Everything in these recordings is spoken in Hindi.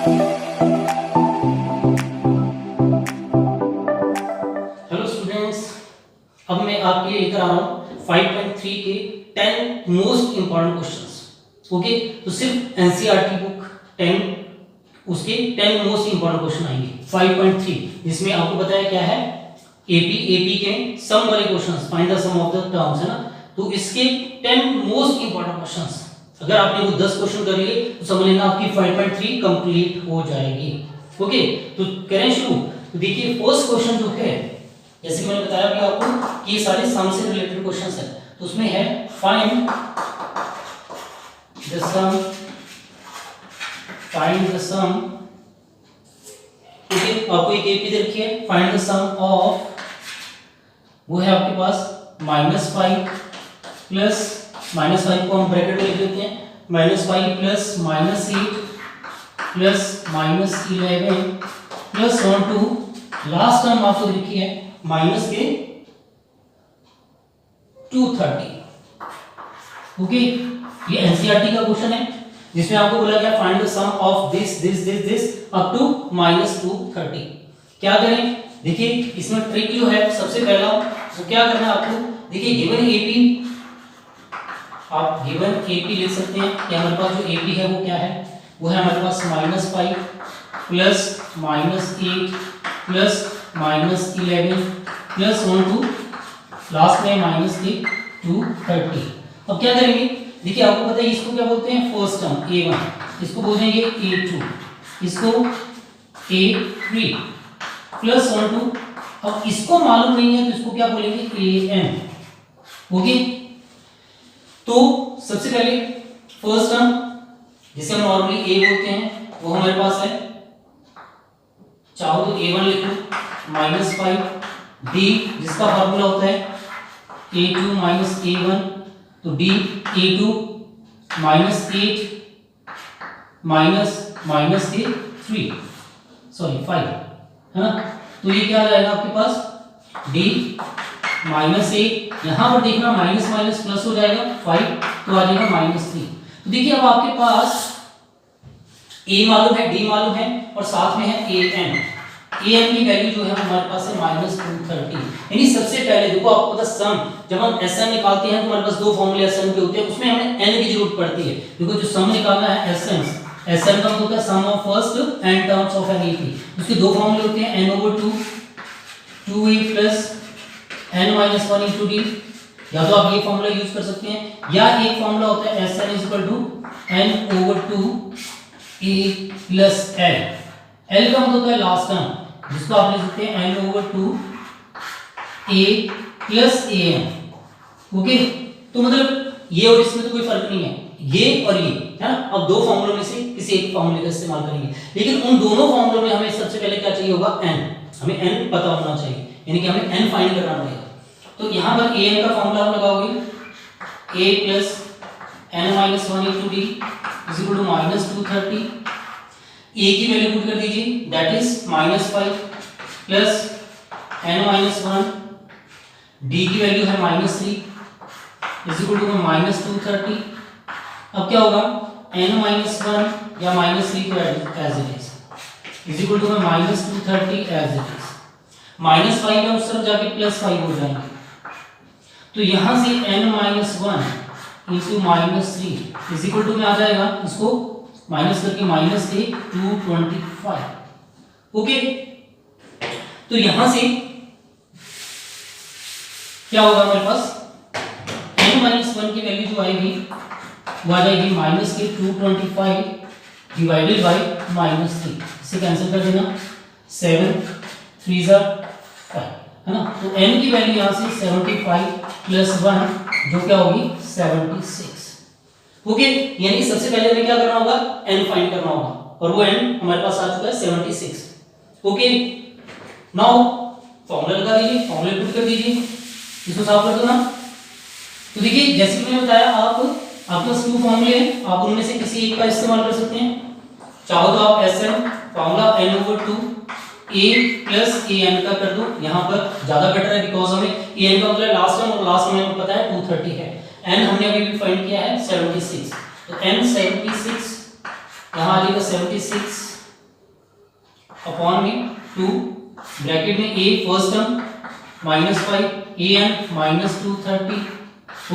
हेलो स्टूडेंट्स, अब मैं आपके लिए लेकर आ रहा हूँ 5.3 के 10 मोस्ट इंपॉर्टेंट क्वेश्चंस। ओके, तो सिर्फ एनसीईआरटी बुक 10 उसके 10 मोस्ट इंपॉर्टेंट क्वेश्चन आएंगे 5.3, जिसमें आपको बताया क्या है, एपी के सम वाले questions, find the sum of the terms, है ना। तो इसके 10 मोस्ट इंपॉर्टेंट क्वेश्चंस, अगर आपने वो 10 क्वेश्चन कर लिए तो समझ लेना आपकी 5.3 कंप्लीट हो जाएगी। ओके, तो करें शुरू। तो देखिए फर्स्ट क्वेश्चन जो है, जैसे कि मैंने बताया भी आपको कि ये सारे सम से रिलेटेड क्वेश्चंस हैं, तो उसमें है फाइंड द सम। ओके, आपको एक एपी दे रखी है, फाइंड द सम ऑफ, वो है आपके पास -5 प्लस -5 को हम ब्रैकेट में लिख देते हैं, -5 plus -8 plus -11 plus 1 2, last term आपको लिखी है माइनस के 230। ओके, ये एनसीईआरटी का क्वेश्चन है जिसमें आपको बोला गया find the sum of this up to -230। क्या करें, देखिए इसमें ट्रिक जो है, सबसे पहला तो क्या करना है आपको, देखिए गिवन एपी, आप गिवन एपी लिख सकते हैं कि हमारे पास जो एपी है वो क्या है, वो है हमारे पास -5 प्लस -8 प्लस -11 प्लस 1 2, लास्ट में -230। अब क्या करेंगे, देखिए आपको पता है इसको क्या बोलते हैं, फर्स्ट टर्म a1, इसको बोलेंगे a2, इसको a3 प्लस 1 2। अब इसको मालूम नहीं है तो इसको क्या बोलेंगे an। ओके, तो सबसे पहले फर्स्ट टर्म जिसे हम नॉर्मली a बोलते हैं वो हमारे पास है, चाहो तो a1 लिखो -5 d, जिसका फार्मूला होता है a2 a1, तो d a2 -8 माइनस के 3 सॉरी 5, है ना। तो ये क्या आ जाएगा आपके पास d -8, यहां पर देखना माइनस माइनस प्लस हो जाएगा 5, तो आ जाएगा -3। तो देखिए अब आपके पास a मालूम है, d मालूम है और साथ में है an की वैल्यू जो है हमारे पास है -230। यानी सबसे पहले देखो आपको पता सम, जब हम sm निकालते हैं तो हमारे पास दो फॉर्मूले sm के होते हैं, उसमें हमें n की जरूरत पड़ती है। देखो जो सम निकालना है sm का मतलब होता है sum of first n terms of an AP, उसके दो फॉर्मूले होते हैं n/2 2a plus n-1 into d, या तो आप ये फॉर्मूला यूज कर सकते हैं, या एक फॉर्मूला होता है sn n/2 a plus l का मतलब होता है लास्ट टर्म, जिसको आप लिख सकते हैं n/2 a plus an। Okay, तो मतलब ये और इसमें तो कोई फर्क नहीं है, ये और ये, है ना। अब दो फॉर्मूलों में से किसी एक फॉर्मूले का इस्तेमाल करेंगे, लेकिन उन दोनों फॉर्मूलों में हमें सबसे पहले क्या चाहिए होगा, n, हमें n पता होना चाहिए, यानी कि हमें n फाइंड करना पड़ेगा। तो यहाँ पर an का फॉर्मूला आप लगाओगे a plus n-1 into d is equal to -230। a की वैल्यू पुट कर दीजिए, that is -5 plus n-1, d की वैल्यू है -3 इज इक्वल टू -230। अब क्या होगा, n-1 या -3 को as it is equal to -230 as it is, -5 में उस तरफ जाके +5 हो जाएंगे, तो यहां से n-1 into -3 is equal to में आ जाएगा, इसको माइनस करके -225। ओके, तो यहां से क्या होगा, हमारे पास n-1 की वैल्यू जो आएगी वो आ जाएगी -225 डिवाइडेड बाय -3, इसे कैंसिल कर देना, 7 3 5, है ना। तो n की वैल्यू यहां से 75 प्लस 1 जो क्या होगी 76। ओके, यानी सबसे पहले हमें क्या करना होगा, n फाइंड करना होगा, और वो n हमारे पास आ चुका है 76। ओके, नाउ फॉर्मूला लगा दीजिए, फॉर्मूला पुट कर दीजिए, इसको साफ कर दो ना। तो देखिए जैसे कि मैंने बताया, आपके पास दो फॉर्मूले हैं, आप उनमें से किसी एक का इस्तेमाल कर सकते हैं। चाहो तो आप sm formula n/2 a plus an का कर दो, यहाँ पर ज्यादा बेटर है, बिकॉज हमें an का मतलब लास्ट टर्म, और लास्ट टर्म हमें पता है 230 है, n हमने अभी भी फाइंड किया है 76, तो n 76 यहाँ आ जाएगा 76 अपॉन में 2 ब्रैकेट में a first term -5 an -2 30।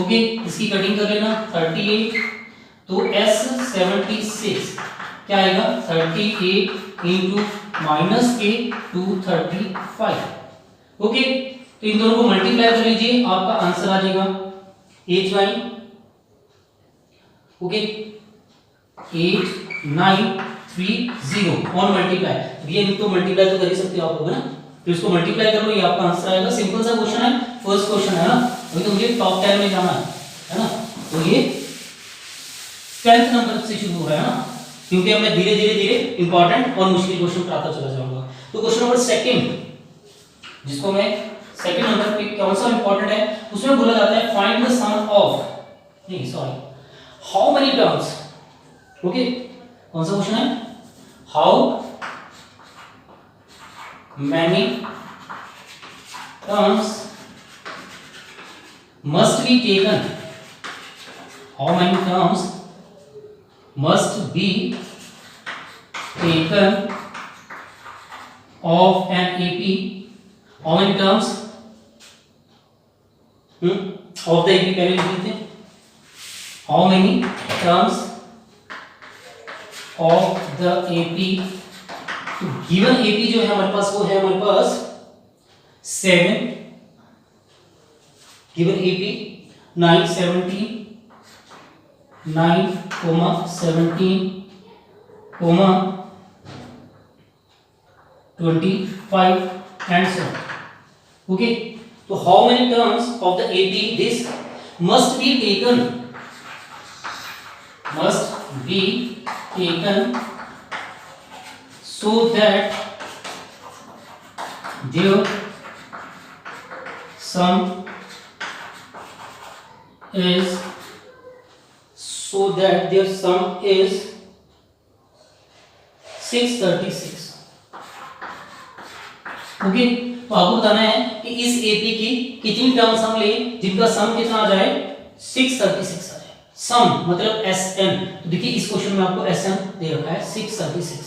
Okay, इसकी कटिंग कर लेना 38, तो s 76 क्या आएगा 38 इंटू माइनस के 235। ओके, तो इन दोनों को मल्टीप्लाई कर लीजिए, आपका आंसर आ जाएगा 89। Okay, 8930 on multiply. ये तो मल्टीप्लाई तो कर ही सकते हो आप लोग, है ना, तो इसको मल्टीप्लाई कर लो, ये आपका आंसर आएगा। सिंपल सा क्वेश्चन है, फर्स्ट क्वेश्चन है ना, अभी तो मुझे टॉप 10 में जाना है ना, तो ये 10th नंबर से शुरू हो रहा है ना, क्योंकि मैं धीरे धीरे इंपॉर्टेंट और मुश्किल क्वेश्चन पढ़ाता चला जाऊंगा। तो क्वेश्चन नंबर सेकंड, जिसको मैं सेकंड नंबर पे कौन सा इंपॉर्टेंट है, उसमें बोला जाता है फाइंड द सम ऑफ, नहीं sorry, how many terms. Okay, कौन सा क्वेश्चन है, how many terms must be taken, how many terms must be taken of an AP, how many terms of the AP पहले लिख लेते हैं, how many terms of the AP, तो given AP जो है हमारे पास वो है हमारे पास 7, given AP 9 17 9, 17, 25 and so on. Okay, so how many terms of the AP this must be taken so that their sum is is 636। Okay, तो आपको बताना है कि इस एपी की कितनी टर्म्स हम ले जिनका सम कितना आ जाए 636 आ जाए। सम मतलब एसएन, तो देखिए इस क्वेश्चन में आपको एसएन दे रखा है 636।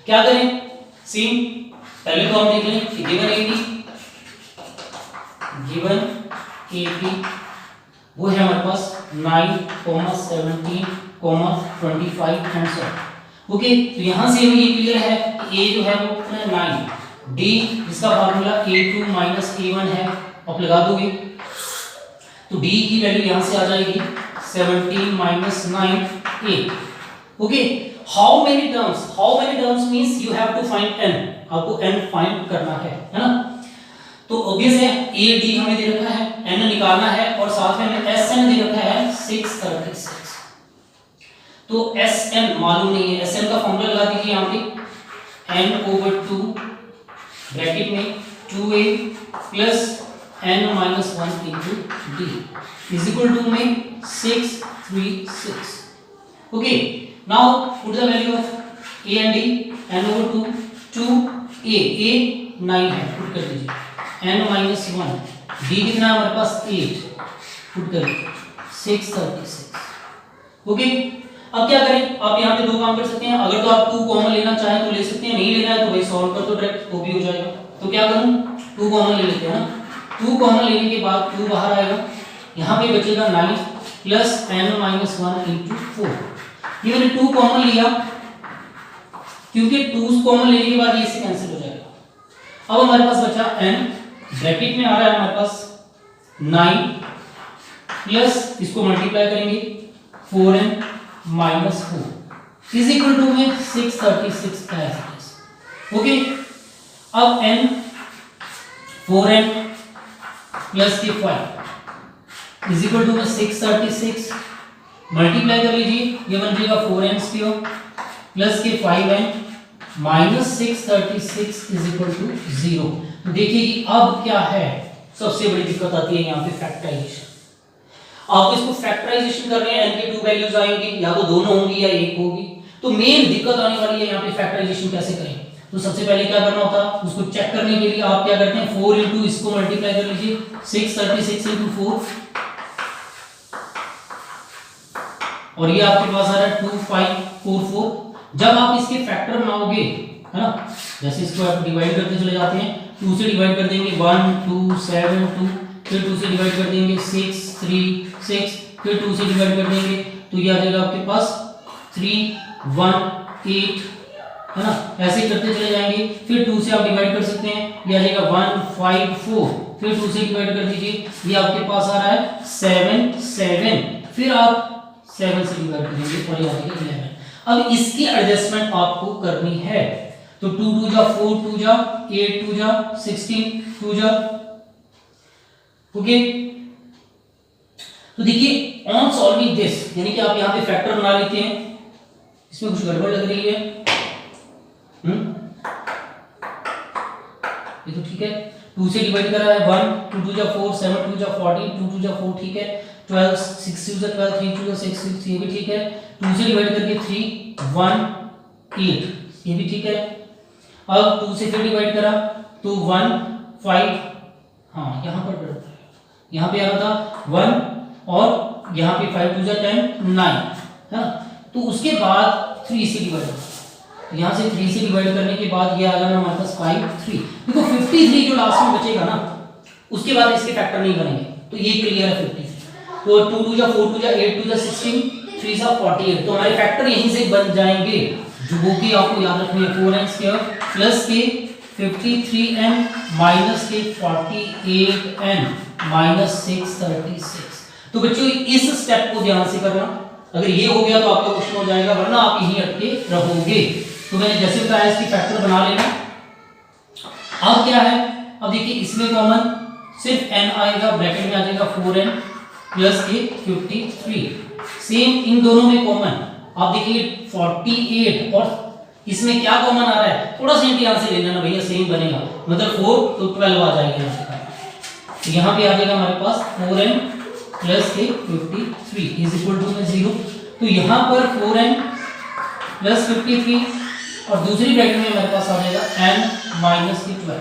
क्या करें, सेम पहले तो हम देख लें कि गिवन एपी वो है हमारे पास 9, 17, 25 एंड सो। ओके, तो यहां से हमें ये क्लियर है कि a जो है वो कितना है 9, d जिसका फार्मूला a2 a1 है, आप लगा दोगे तो d की वैल्यू यहां से आ जाएगी 17 9 8। Okay, how many terms means you have to find n, आपको n फाइंड करना है ना, तो ऑब्वियस है a d हमें दे रखा है, n निकालना है और साथ में हमें sn दे रखा है 636। तो sn मालूम नहीं है, sn का फॉर्मूला लगा दीजिए यहां पे n/2 ब्रैकेट में 2a plus n - 1 into d is equal to में 636। Okay, now put the value of a and d, n/2 2a, a 9 है, पुट कर दीजिए, n - 1 d कितना है हमारे पास 8, पुट कर 636। ओके, अब क्या करें, आप यहाँ पे दो काम कर सकते हैं, अगर तो आप 2 कॉमन लेना चाहें तो ले सकते हैं, नहीं लेना है तो भाई सॉल्व कर दो डायरेक्ट, तो भी हो जाएगा। तो क्या करूं, 2 कॉमन ले लेते हैं ना, 2 कॉमन लेने के बाद 2 बाहर आएगा, यहाँ पे बचेगा 9 प्लस n - 1 into 4। ये मैंने 2 कॉमन लिया क्योंकि 2 कॉमन लेने के बाद ये इससे कैंसिल हो जाएगा। अब हमारे पास बचा n, ब्रैकेट में आ रहा है हमारे पास 9 प्लस इसको मल्टीप्लाई करेंगे 4n - 4 इज इक्वल टू में 636 है। ओके, अब n 4n प्लस के 5 इज इक्वल टू में 636 मल्टीप्लाई कर लीजिए, ये बन जाएगा 4n² प्लस के 5n minus 636 is equal to 0। तो देखिए कि अब क्या है, सबसे बड़ी दिक्कत आती है यहाँ पे फैक्टराइजेशन। आपको इसको फैक्टराइजेशन करने हैं, n की 2 वैल्यूज आएंगी, या तो दोनों होंगी या एक होगी, तो मेन दिक्कत आने वाली है यहाँ पे फैक्टराइजेशन कैसे करें। तो सबसे पहले क्या करना होता है, उसको चेक करने के लिए आप क्या करते हैं, 4 इंटू इसको मल्टीप्लाई कर लीजिए, 636 इंटू 4 और ये आपके पास आ रहा है 2544। जब आप इसके फैक्टर बनाओगे है ना। जैसे इसको आप डिवाइड करते चले जाते हैं, 2 से डिवाइड कर देंगे 1 2 7 2, फिर 2 से डिवाइड कर देंगे 6 3 6, फिर 2 से डिवाइड कर देंगे तो ये आ जाएगा आपके पास 3 1 8, है ना। ऐसे करते चले जाएंगे, फिर 2 से आप डिवाइड कर सकते हैं, ये आ जाएगा 1 5 4, फिर 2 से डिवाइड कर दीजिए, ये आपके पास आ रहा है 7 7, फिर आप 7 से डिवाइड करेंगे और ये आ जाएगा 11। अब इसकी एडजस्टमेंट आपको करनी है, तो 2 2 जा 4 2 जा 8 2 जा 16 2 जा, ओके। तो देखिए ऑन सॉल्विंग दिस, यानी कि आप यहाँ पे फैक्टर बना लेते हैं, इसमें कुछ गड़बड़ लग रही है, ये तो ठीक है। 2 से डिवाइड करा है 1 2 2 जा 4 7 2 जा 14 2 2 जा 4, ठीक है। 12 6 2 जा 12 3 2 जा 6 6, ये भी ठीक है। 2 से डिवाइड करके 3 1 8, ये भी ठीक है। अब 2 से फिर डिवाइड करा तो 1 5, हाँ यहाँ पर गड़बड़ है, यहाँ पे आ रहा था 1 और यहाँ पे 5 2 जा 10 9, है ना। तो उसके बाद 3 से डिवाइड करा, यहाँ से 3 से डिवाइड करने के बाद ये आ जाना हमारे पास 5 3। देखो 53 जो लास्ट में बचेगा ना, उसके बाद इसके फैक्टर नहीं बनेंगे, तो ये क्लियर है 53। तो 2 2 जा 4 2 जा 8 2 जा 16 3 जा 48, तो हमारे फैक्टर यहीं से बन जाएंगे, जो कि आपको याद रखनी है 4n² प्लस के 53n माइनस के 48n माइनस 636। तो बच्चों इस स्टेप को ध्यान से करना, अगर ये हो गया तो आपका क्वेश्चन हो जाएगा, वरना आप यहीं अटके रहोगे। तो मैंने जैसे बताया इसकी फैक्टर बना लेना। अब क्या है, अब देखिए इसमें कॉमन सिर्फ n आएगा, ब्रैकेट में आ जाएगा 4n प्लस के 53। सेम इन दोनों में कॉमन, आप देखिए 48 और इसमें क्या कॉमन आ रहा है, थोड़ा सा यहाँ से ले लेना भैया, सेम बनेगा, मतलब 4 तो 12 आ जाएगा यहाँ से। तो यहाँ पे आ जाएगा हमारे पास 4n प्लस के 53 इज इक्वल टू में 0। तो यहाँ पर 4n प्लस 53 और दूसरी ब्रैकेट में हमारे पास आ जाएगा n माइनस 12,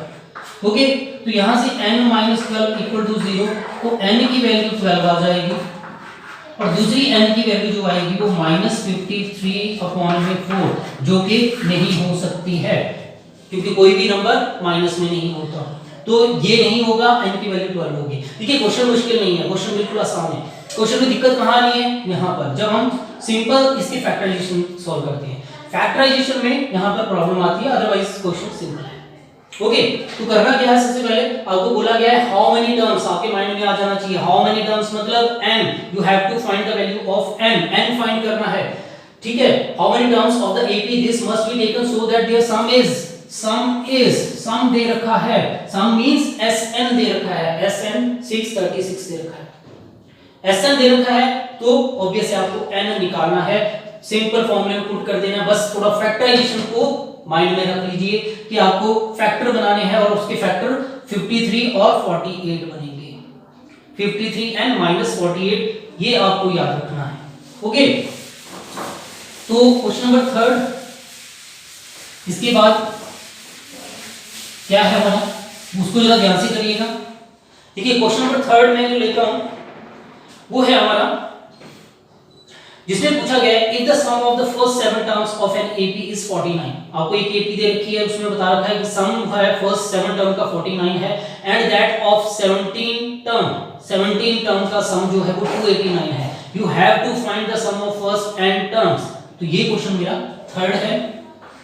ओके। तो यहाँ से n माइनस 12 इक्वल टू 0, तो n की वैल्यू 12 आ जाएगी और दूसरी n की वैल्यू जो आएगी वो माइनस 53/4, जो कि नहीं हो सकती है, क्योंकि कोई भी नंबर माइनस में नहीं होता, तो ये नहीं होगा, n की वैल्यू 12 होगी। देखिए क्वेश्चन मुश्किल नहीं है, क्वेश्चन बिल्कुल आसान है। क्वेश्चन में दिक्कत कहाँ नहीं है, यहाँ पर जब हम सिंपल इसकी फैक्टराइजेशन सॉल्व करते हैं, फैक्टराइजेशन में यहाँ पर प्रॉब्लम आती है, अदरवाइज क्वेश्चन सिंपल है, ओके। तो करना क्या है, सबसे पहले आपको बोला गया है हाउ मेनी टर्म्स, आपके माइंड में आ जाना चाहिए हाउ मेनी टर्म्स मतलब n, you have to find the value of n find करना है, ठीक है। How many terms of the AP this must be taken so that there sum दे रखा है, सम मींस Sn दे रखा है, Sn 636 दे रखा है, Sn दे रखा है, तो ऑब्वियस है आपको n निकालना है, सिंपल फॉर्मूले में पुट कर देना है, बस थोड़ा फैक्टराइजेशन को माइंड में रख लीजिए कि आपको फैक्टर बनाने हैं और उसके फैक्टर 53 और 48 बनेंगे, 53n माइनस 48, ये आपको याद रखना है, ओके। तो क्वेश्चन नंबर 3, इसके बाद क्या है हमारा, उसको जरा ध्यान से करिएगा। देखिए क्वेश्चन नंबर 3 में जो लेता हूं वो है हमारा, जिसमें पूछा गया है if the sum of the first 7 terms of an AP is 49। आपको एक AP दे रखी है, उसमें बता रखा है कि सम है फर्स्ट 7 टर्म का 49 है, एंड दैट ऑफ 17 टर्म का सम जो है वो 289 है, you have to find the sum of first n terms. तो ये क्वेश्चन मेरा 3rd है,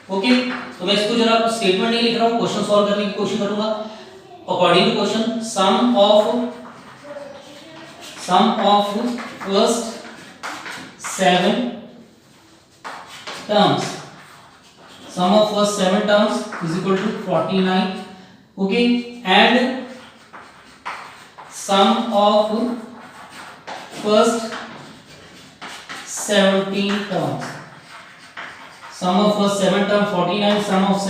ओके। तो मैं इसको जरा स्टेटमेंट नहीं लिख रहा हूं, क्वेश्चन सॉल्व करने की कोशिश करूंगा according to question. Sum of first 7 terms, sum of first 7 terms is equal to 49, okay, and sum of first 17 terms, sum of first 7 term 49, sum of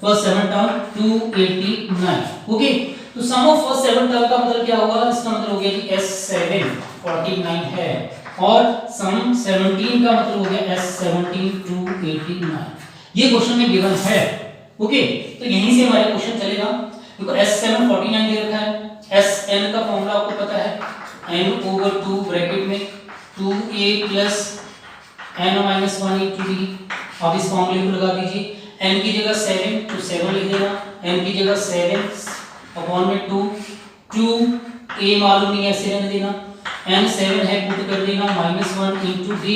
first 7 term 289, okay। तो sum of first 7 term का मतलब क्या होगा, इसका मतलब हो गया कि S7 49 है, और सम 17 का मतलब हो गया S17 289। ये क्वेश्चन में गिवन है, ओके। तो यहीं से हमारे क्वेश्चन चलेगा, देखो S7 49 दे रखा है, Sn का फॉर्मूला आपको पता है n/2 ब्रैकेट में 2a प्लस n - 1 आप इस फॉर्मूले को लगा दीजिए। n की जगह 7 तो 7 लिख देना, n की जगह 7 अपॉन में 2 a मालूम नहीं है ऐसे रहने देना, n 7 है पुट कर देना -1 into d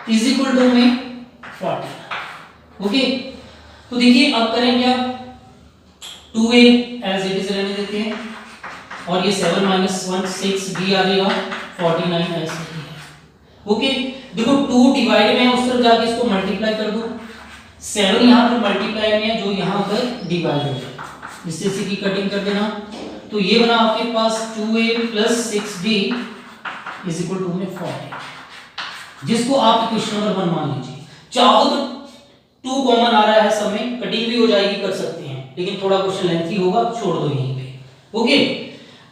is equal to में 40। ओके, तो देखिए अब करें क्या, 2a एज इट इज रहने देते हैं और ये 7 -1 6d आ जाएगा 49 ऐसे ही है। ओके, देखो 2 डिवाइड में उस तरफ जाके इसको मल्टीप्लाई कर दो, 7 यहाँ पर मल्टीप्लाई में है जो यहाँ पर डिवाइड हो जाए, इससे इसी की कटिंग कर देना, तो ये बना आपके पास 2a plus 6d is equal to में 40, जिसको आप इक्वेशन नंबर 1 मान लीजिए। चाहो तो 2 कॉमन आ रहा है सब में, कटिंग भी हो जाएगी, कर सकते हैं, लेकिन थोड़ा क्वेश्चन लेंथी होगा, छोड़ दो यहीं पे। ओके,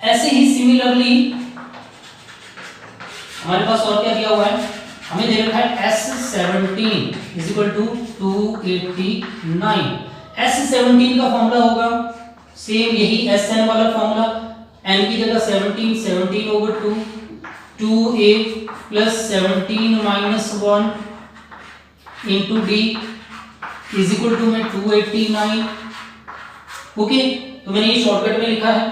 ऐसे ही सिमिलरली हमारे पास और क्या दिया हुआ है, हमें दे रखा है S17 is equal to 289। S17 का फॉर्मूला होगा सेम यही Sn वाला फॉर्मूला, n की जगह 17 17 over 2 2a plus 17 minus 1 into d is equal to में 289। ओके, तो मैंने ये शॉर्टकट में लिखा है।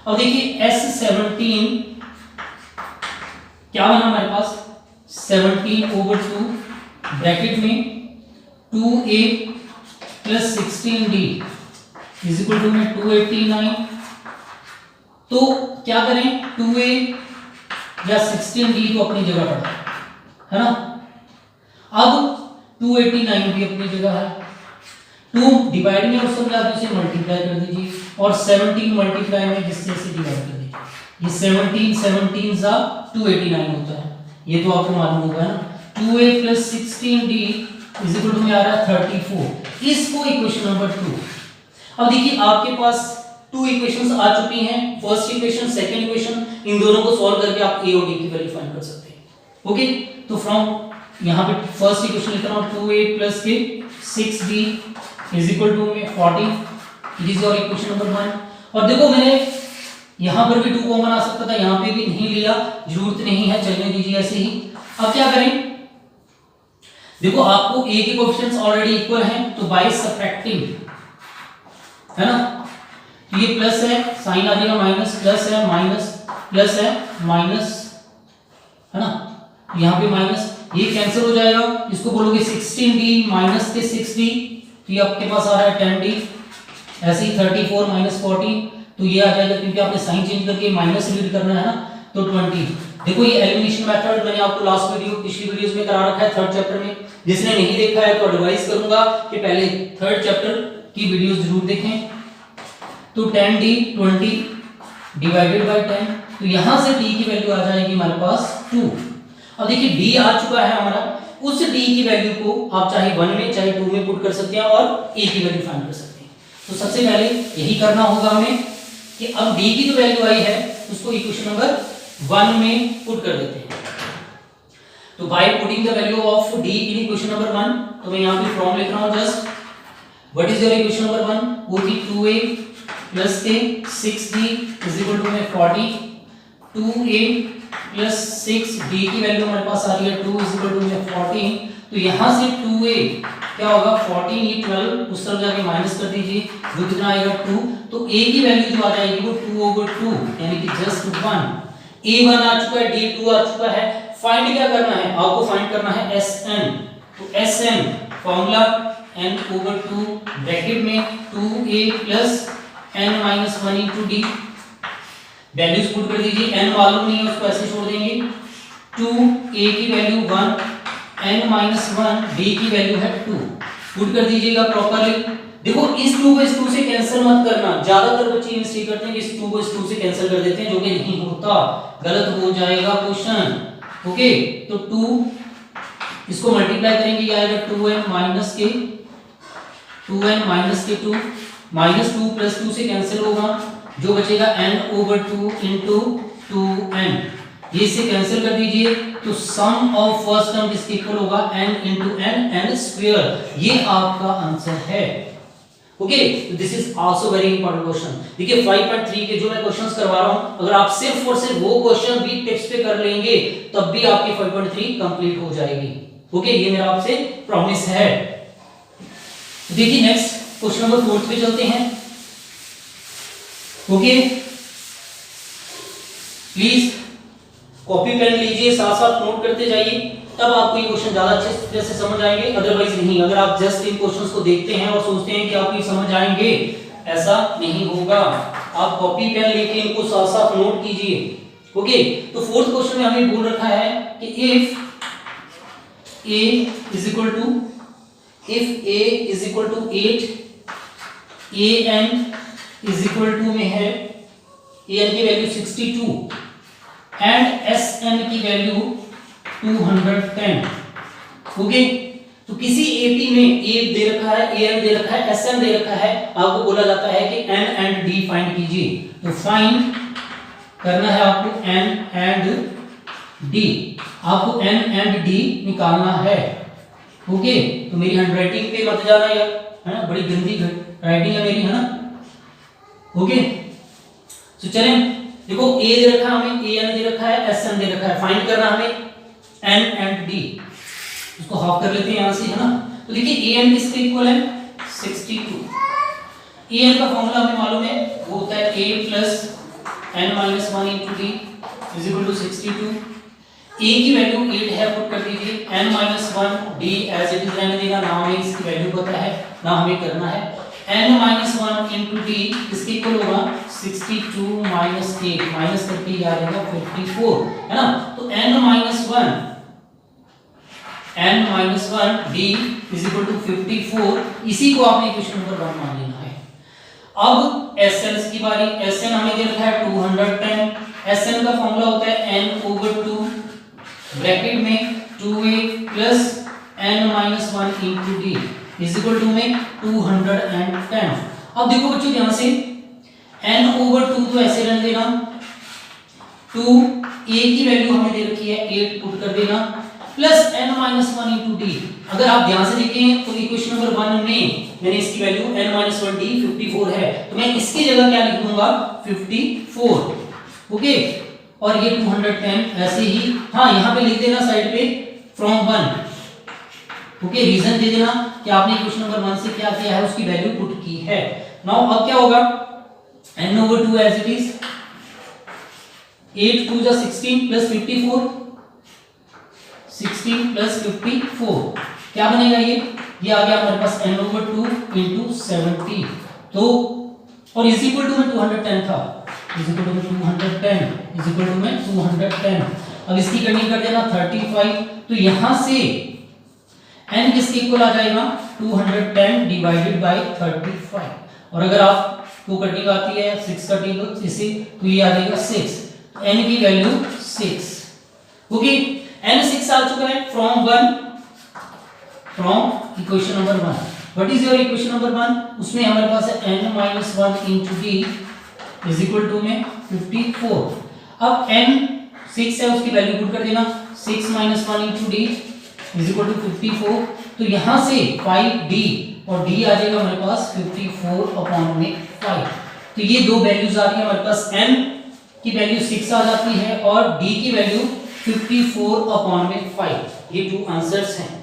अब देखिए S17 क्या बना हमारे पास, 17 ओवर 2 ब्रैकेट में 2a plus 16d is equal to में 289। तो क्या करें, 2a या 16d को अपनी जगह पर है ना, अब 289 भी अपनी जगह है, 2 डिवाइड में और सब जाके उसे मल्टीप्लाई कर दीजिए और 17 मल्टीप्लाई में जिससे इसे डिवाइड कर दीजिए, ये 17 सा 289 होता है, ये तो आपको मालूम होगा ना। 2a plus 16d is equal to में आ रहा है 34, इसको इक्वेशन नंबर 2। अब देखिए आपके पास 2 इक्वेशंस आ चुकी हैं, फर्स्ट इक्वेशन सेकंड इक्वेशन, इन दोनों को सॉल्व करके आप a और d की वैल्यू फाइंड कर सकते हैं। ओके, तो फ्रॉम यहाँ पे फर्स्ट इक्वेशन लिख रहा हूँ 2a प्लस के 6d इज इक्वल टू में 40, it is your equation number 1। और देखो मैंने यहाँ पर भी 2 कॉमन आ सकता था, यहाँ पे भी नहीं लिया, जरूरत नहीं है, चलने दीजिए ऐसे ही। अब क्या करें, देखो आपको a के कोएफिशिएंट्स ऑलरेडी इक्वल हैं, तो बाय सब्ट्रैक्टिंग है ना, तो ये प्लस है साइन आ जाएगा माइनस, प्लस है माइनस, प्लस है माइनस, है ना, यहाँ पे माइनस, ये कैंसिल हो जाएगा, इसको बोलोगे 16d माइनस के 6d, तो ये आपके पास आ रहा है 10d, ऐसे ही 34 माइनस 40, तो ये आ जाएगा, क्योंकि आपने साइन चेंज करके माइनस रीड करना है ना, तो 20। देखो ये एलिमिनेशन मेथड मैंने आपको लास्ट वीडियो पिछली वीडियोस में करा रखा है 3rd चैप्टर में, जिसने नहीं देखा है तो एडवाइस करूंगा कि पहले 3rd चैप्टर की वीडियोस जरूर देखें। तो 10d 20 डिवाइडेड बाय 10, तो यहां से d की वैल्यू आ जाएगी हमारे पास 2। अब देखिए d आ चुका है हमारा, उस d की वैल्यू को आप चाहे 1 में चाहे 2 में पुट कर सकते हैं और a की वैल्यू फाइंड कर सकते हैं। तो सबसे पहले यही करना होगा हमें कि अब d की जो वैल्यू आई है उसको इक्वेशन नंबर 1 में पुट कर देते हैं। तो by putting the value of d in equation number 1, तो मैं यहां पे फॉर्म लिख रहा हूं just, what is your equation number 1, वो थी 2a प्लस के 6d इज इक्वल टू में 40, 2a प्लस 6d की वैल्यू हमारे पास आ रही है 2 इज इक्वल टू में 14, तो यहां से 2a क्या होगा 14 ये 12 उस तरफ जाके माइनस कर दीजिए, जो कितना आएगा 2, तो a की वैल्यू जो आ जाएगी वो 2/2 यानी कि जस्ट 1। a1 आ चुका है, d2 आ चुका है, फाइंड क्या करना है आपको, फाइंड करना है Sn। तो Sn फॉर्मूला n/2 ब्रैकेट में 2a plus n minus 1 into d, values put कर दीजिए, n मालूम नहीं है उसको ऐसे छोड़ देंगे, 2a की वैल्यू 1, n माइनस 1, d की वैल्यू है 2, पुट कर दीजिएगा प्रॉपरली। देखो इस 2 को इस 2 से कैंसिल मत करना, ज्यादातर बच्चे मिस्टेक करते हैं कि इस 2 को इस 2 से कैंसिल कर देते हैं, जो कि नहीं होता, गलत हो जाएगा क्वेश्चन। ओके, तो 2 इसको मल्टीप्लाई करेंगे, ये आएगा 2n माइनस के 2 माइनस 2 प्लस 2 से कैंसिल होगा, जो बचेगा n/2 इंटू 2n, ये से कैंसिल कर दीजिए, तो सम ऑफ फर्स्ट टर्म इसके इक्वल होगा n इंटू n स्क्वायर, ये आपका आंसर है। Okay, this is also very important question. देखिए 5.3 के जो मैं क्वेश्चंस करवा रहा हूं, अगर आप सिर्फ और सिर्फ वो क्वेश्चन भी टिप्स पे कर लेंगे तब भी आपकी 5.3 कंप्लीट हो जाएगी। ओके, ये मेरा आपसे प्रॉमिस है। देखिए नेक्स्ट क्वेश्चन नंबर 4 पे चलते हैं। ओके, प्लीज कॉपी पेन लीजिए, साथ साथ नोट करते जाइए, तब आपको ये क्वेश्चन ज्यादा अच्छे तरह से समझ आएंगे। अदरवाइज नहीं, अगर आप जस्ट इन क्वेश्चंस को देखते हैं और सोचते हैं कि आपको ये समझ आएंगे, ऐसा नहीं होगा। आप कॉपी पेन लेके इनको साथ साथ नोट कीजिए। ओके, तो फोर्थ क्वेश्चन में हमें बोल रखा है कि if a is equal to 8, an is equal to में है an की वैल्यू 62 एंड sn की वैल्यू 210। ओके, तो किसी एपी में a दे रखा है, an दे रखा है, sn दे रखा है, आपको बोला जाता है कि n एंड d फाइंड कीजिए। तो फाइंड करना है आपको n एंड d, आपको n एंड d निकालना है। ओके, तो मेरी हैंडराइटिंग पे मत जाना यार, है ना, बड़ी गंदी राइटिंग है मेरी, है ना। ओके, तो चलें, देखो a दे रखा है हमें, an दे रखा है, sn दे रखा है, फाइंड करना हमें n एंड d। इसको हाफ कर लेते हैं यहां से, है ना। तो देखिए an किसके इक्वल है 62। an का फॉर्मूला हमें मालूम है, वो होता है a plus n minus 1 into d is equal to 62। a की वैल्यू 8 है, पुट कर दीजिए, n minus 1 d as it is रहने देगा, ना हमें इसकी वैल्यू पता है ना हमें करना है। n माइनस 1 इंटू d इसके इक्वल होगा 62 माइनस 8, माइनस करके ये आ जाएगा 54, है ना। तो n minus 1 d is equal to 54, इसी को आपने इक्वेशन नंबर 1 मान लेना है। अब SN की बारी, SN हमें दे रखा है 210, SN का फॉर्मूला होता है n/2 ब्रैकेट में 2a plus n minus 1 into d is equal to में 210। अब देखो बच्चों ध्यान से, n/2 तो ऐसे रहने देना, 2a की वैल्यू हमें दे रखी है 8, पुट कर देना, plus n minus 1 into d। अगर आप ध्यान से देखें तो इक्वेशन नंबर 1 में मैंने इसकी वैल्यू n माइनस 1 d 54 है, तो मैं इसकी जगह क्या लिख दूंगा 54। ओके, और ये 210 ऐसे ही, हाँ यहाँ पे लिख देना साइड पे फ्रॉम 1। ओके, रीजन दे देना कि आपने इक्वेशन नंबर 1 से क्या किया है, उसकी वैल्यू पुट की है। नाउ अब क्या होगा, n/2 एज इट इज, 8 2 जा 16 प्लस 54, 16 प्लस 54 क्या बनेगा, ये आ गया हमारे पास n/2 इंटू 70। तो और इज इक्वल टू में 210 था, इज इक्वल टू में 210, इज इक्वल टू में 210। अब इसकी कटिंग कर देना 35, तो यहां से n किसके इक्वल आ जाएगा 210 डिवाइडेड बाय 35। और अगर आपको कटिंग आती है 6 कटिंग इसे, तो ये आ जाएगा 6, n की वैल्यू 6। ओके, n 6 आ चुका है from equation number 1। What is your equation number 1, उसमें हमारे पास है n minus 1 into d is equal to में 54। अब n 6 है, उसकी वैल्यू पुट कर देना, 6 minus 1 into d is equal to 54। तो यहां से 5d और d आ जाएगा हमारे पास 54 अपॉन में 5। तो ये दो वैल्यूज आ रही है हमारे पास, n की वैल्यू 6 आ जाती है और d की वैल्यू 54 अपॉन में 5। ये टू आंसर्स हैं।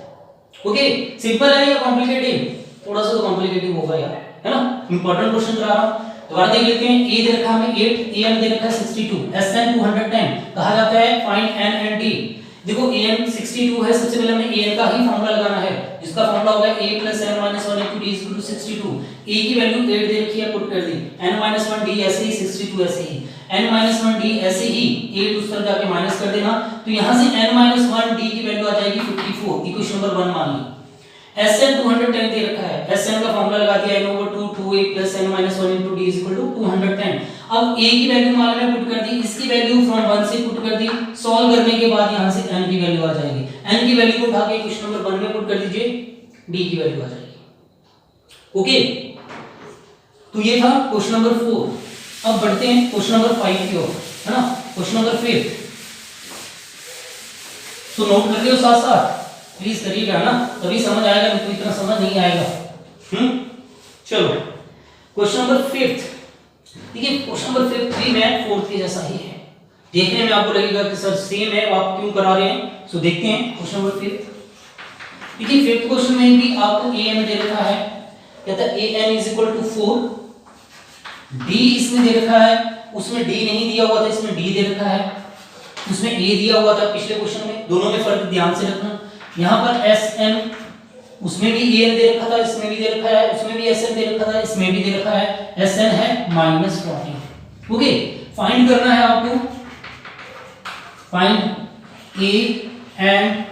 ओके, सिंपल है या कॉम्प्लिकेटेड, थोड़ा सा तो कॉम्प्लिकेटेड होगा यार, है ना। इंपॉर्टेंट क्वेश्चन करा रहा हूं, दोबारा देख लेते हैं। a दे रखा है हमें 8, an दे रखा है 62, sn 210, कहा जाता है फाइंड n एंड d। देखो an 62 है, सबसे पहले हमें an का ही फॉर्मूला लगाना है, जिसका फॉर्मूला होगा a plus n minus 1 into d is equal to 62। a की वैल्यू 8 दे रखी है, पुट कर दी, n माइनस 1 d ऐसे ही, 62 ऐसे ही, n माइनस 1 d ऐसे ही, 8 उस तरफ जाके माइनस कर देना, तो यहां से n माइनस 1 d की वैल्यू आ जाएगी 54। इक्वेशन नंबर 1 मान ली। Sn 210 दे रखा है, Sn का फॉर्मूला लगा दिया n/2 2a plus n minus 1 into d is equal to 210। अब a की वैल्यू मालूम है, पुट कर दी, इसकी वैल्यू फ्रॉम 1 से पुट कर दी, सॉल्व करने के बाद यहां से n की वैल्यू आ जाएगी, n की वैल्यू को उठा के क्वेश्चन नंबर 1 में पुट कर दीजिए, d की वैल्यू आ जाएगी। ओके, तो ये था क्वेश्चन नंबर 4। अब बढ़ते हैं क्वेश्चन नंबर 5 की ओर, है ना, क्वेश्चन नंबर 5। तो नोट कर लियो साथ साथ, प्लीज करिएगा ना, तभी समझ आएगा, नहीं तो इतना समझ नहीं आएगा। चलो क्वेश्चन नंबर 5, देखिए क्वेश्चन नंबर 5 भी मैं 4 के जैसा ही है, देखने में आपको लगेगा कि सर सेम है, आप क्यों करा रहे हैं। सो देखते हैं क्वेश्चन नंबर 5। देखिए 5th क्वेश्चन में भी आपको an दे रखा है, कहता है A N is equal to 4, D इसमें दे रखा है, उसमें डी नहीं दिया हुआ था, इसमें डी दे रखा है, उसमें ए दिया हुआ था पिछले क्वेश्चन में, दोनों में फर्क ध्यान से रखना। यहाँ पर एस एन, उसमें भी ए एन दे रखा था, इसमें भी दे रखा है, उसमें भी एस एन दे रखा था, इसमें भी दे रखा है, एस एन है -14। ओके, फाइंड करना है आपको, फाइंड ए एंड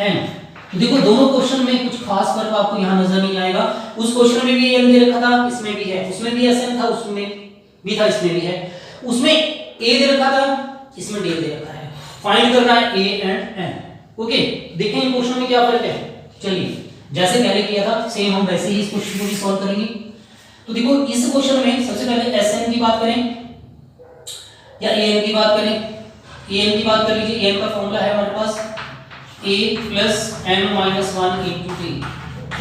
एन। तो देखो दोनों क्वेश्चन में कुछ खास फर्क आपको यहाँ नजर नहीं आएगा। उस क्वेश्चन में भी एन दे रखा था, इसमें भी है, उसमें भी एस एन था, उसमें भी था, इसमें भी है, उसमें ए दे रखा था, इसमें डी दे रखा है। फाइंड करना है ए एंड एन। ओके, देखें इन क्वेश्चन में क्या फर्क है। चलिए जैसे पहले किया था सेम हम वैसे ही इस क्वेश्चन को भी सॉल्व करेंगे। तो देखो इस क्वेश्चन में सबसे पहले एस एन की बात करें या ए एन की बात करें। ए एन की बात कर लीजिए, ए एन का फॉर्मूला है हमारे पास a plus n minus 1 into t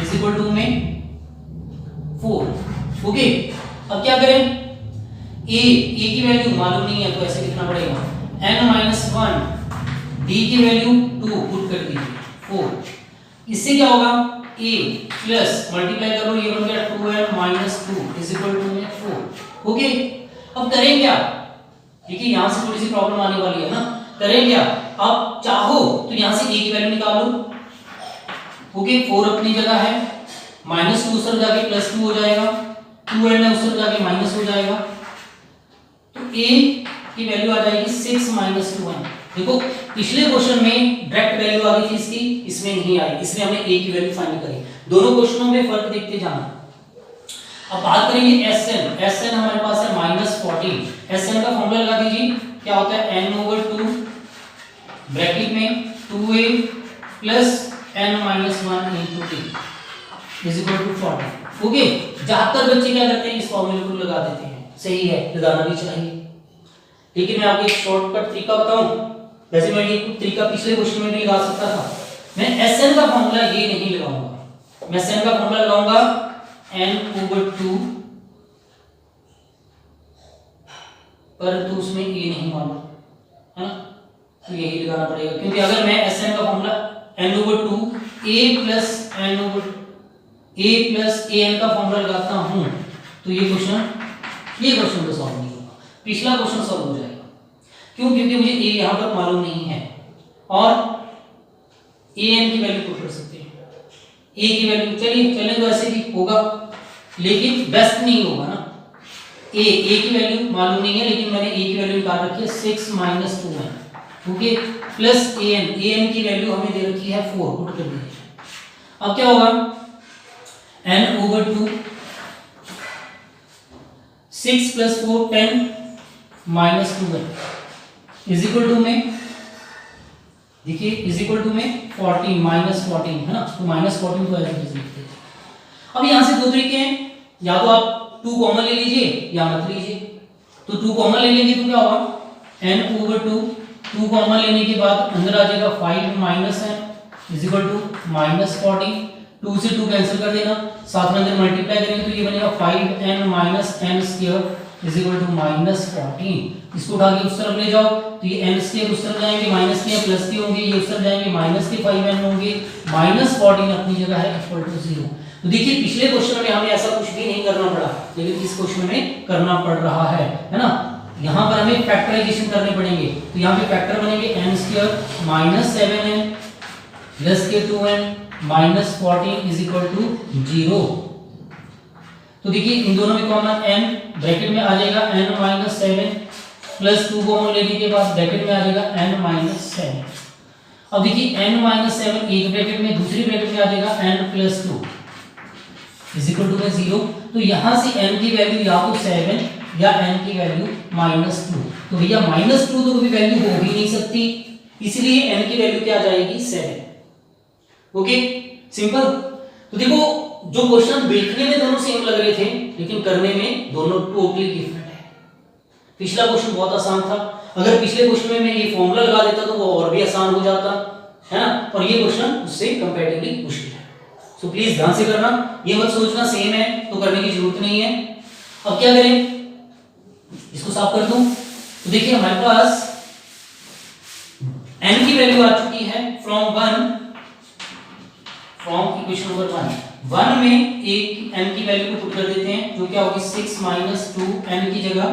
is equal to में 4। ओके, अब क्या करें, a की वैल्यू मालूम नहीं है तो ऐसे लिखना पड़ेगा, n minus 1 d की वैल्यू 2 पुट कर दीजिए 4। इससे क्या होगा, a प्लस मल्टीप्लाई करो, ये बन गया 2n minus 2 is equal to में 4। ओके, अब करें क्या, देखिए यहां से थोड़ी सी प्रॉब्लम आने वाली है ना। करें क्या, आप चाहो तो यहां से a की वैल्यू निकाल लो। ओके, 4 अपनी जगह है, -2 उस तरफ जाके +2 हो जाएगा, 2n है उस तरफ जाके माइनस हो जाएगा, तो a की वैल्यू आ जाएगी 6 - 2n। देखो पिछले क्वेश्चन में डायरेक्ट वैल्यू आ गई थी इसकी, इसमें नहीं आई, इसलिए हमने a की वैल्यू फाइंड करी। दोनों क्वेश्चनों में फर्क देखते जाना। अब बात करेंगे Sn। Sn हमारे पास है -14। Sn का फॉर्मूला लगा दीजिए, क्या होता है n/2 ब्रैकेट में 2a plus n minus 1 into t is equal to 40। Okay, ज्यादातर बच्चे क्या करते हैं, इस फॉर्मूले को लगा देते हैं, सही है, लगाना भी चाहिए, लेकिन मैं आपको एक शॉर्टकट तरीका बताऊं। वैसे मैं ये तरीका पिछले क्वेश्चन में भी लगा सकता था। मैं Sn का फॉर्मूला ये नहीं लगाऊंगा, मैं Sn का फॉर्मूला लगाऊंगा n/2, परंतु उसमें ये नहीं मालूम है ना, तो यही लगाना पड़ेगा, क्योंकि अगर मैं Sn का formula n/2 a plus an का फॉर्मूला लगाता हूं तो ये क्वेश्चन तो सॉल्व नहीं होगा, पिछला क्वेश्चन सॉल्व हो जाएगा। क्यों, क्योंकि मुझे a यहां पर मालूम नहीं है और an की वैल्यू पुट कर सकते हैं, a की वैल्यू चले तो ऐसे भी होगा, लेकिन बेस्ट नहीं होगा ना। a की वैल्यू मालूम नहीं है, लेकिन मैंने a की वैल्यू निकाल रखी है 6 - 2n। ओके, प्लस an की वैल्यू हमें दे रखी है 4, पुट कर दीजिए। अब क्या होगा, n/2 6 + 4 10 - 2n is equal to में, देखिए इज इक्वल टू में 14 -14 है ना, तो -14 को ऐसे लिखते हैं। अब यहां से दो तरीके हैं, या तो आप 2 कॉमन ले लीजिए या मत लीजिए। तो 2 कॉमन ले लेंगे तो क्या होगा, n/2 2 कॉमन लेने के बाद अंदर आ जाएगा 5 - n इज इक्वल टू -14। 2 से 2 कैंसिल कर देना, साथ में अंदर मल्टीप्लाई करेंगे तो ये बनेगा 5n - n² is equal to -14। इसको उठा के उस तरफ ले जाओ तो ये n² उस तरफ जाएंगे, माइनस के प्लस के होंगे, ये उस तरफ जाएंगे, माइनस के 5n होंगे, -14 अपनी जगह है इक्वल टू 0। तो देखिए पिछले क्वेश्चन में हमें ऐसा कुछ भी नहीं करना पड़ा, लेकिन इस क्वेश्चन में करना पड़ रहा है ना। यहाँ पर हमें फैक्टराइजेशन करने पड़ेंगे, तो यहाँ पे फैक्टर बनेंगे n² - 7n प्लस के 2n -14 इज इक्वल टू 0। तो देखिए इन दोनों में कॉमन n ब्रैकेट में आ जाएगा n - 7 प्लस 2 कॉमन लेने के बाद ब्रैकेट में आ जाएगा n - 7। अब देखिए n - 7 एक ब्रैकेट में, दूसरी ब्रैकेट में आ जाएगा n + 2 इज इक्वल टू 0। तो यहाँ से n की वैल्यू या तो 7 या n की वैल्यू -2। तो भैया -2 तो कोई वैल्यू हो ही नहीं सकती, इसलिए n की वैल्यू क्या आ जाएगी 7। Okay, simple. तो देखो जो क्वेश्चन देखने में दोनों सेम लग रहे थे, लेकिन करने में दोनों टोटली डिफरेंट है। पिछला क्वेश्चन बहुत आसान था, अगर पिछले क्वेश्चन में मैं ये फॉर्मूला लगा देता तो वो और भी आसान हो जाता है ना, और ये क्वेश्चन उससे कंपैरेटिवली मुश्किल है। सो प्लीज ध्यान से करना, ये मत सोचना सेम है तो करने की जरूरत नहीं है। अब क्या करें, इसको साफ कर दूं। तो देखिए हमारे पास n की वैल्यू आ चुकी है फ्रॉम इक्वेशन नंबर 1 1 में एक n की वैल्यू को पुट कर देते हैं, जो क्या होगी 6 माइनस 2n की जगह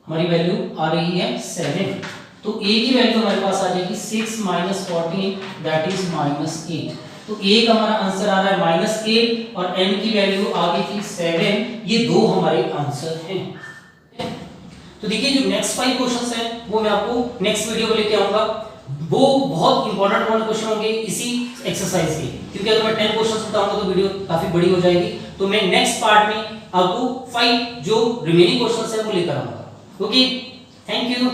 हमारी वैल्यू आ रही है 7। तो a की वैल्यू हमारे पास आ जाएगी 6 माइनस 14 दैट इज -8। तो a का हमारा आंसर आ रहा है -8 और n की वैल्यू आ गई थी 7। ये दो हमारे आंसर हैं। तो देखिए जो नेक्स्ट 5 क्वेश्चंस हैं वो मैं आपको नेक्स्ट वीडियो में लेके आऊंगा। वो बहुत इंपॉर्टेंट क्वेश्चन होंगे इसी एक्सरसाइज के, क्योंकि अगर मैं 10 क्वेश्चंस बताऊंगा तो वीडियो काफी बड़ी हो जाएगी। तो मैं नेक्स्ट पार्ट में आपको 5 जो रिमेनिंग क्वेश्चंस है वो लेकर आऊंगा। Okay, thank you.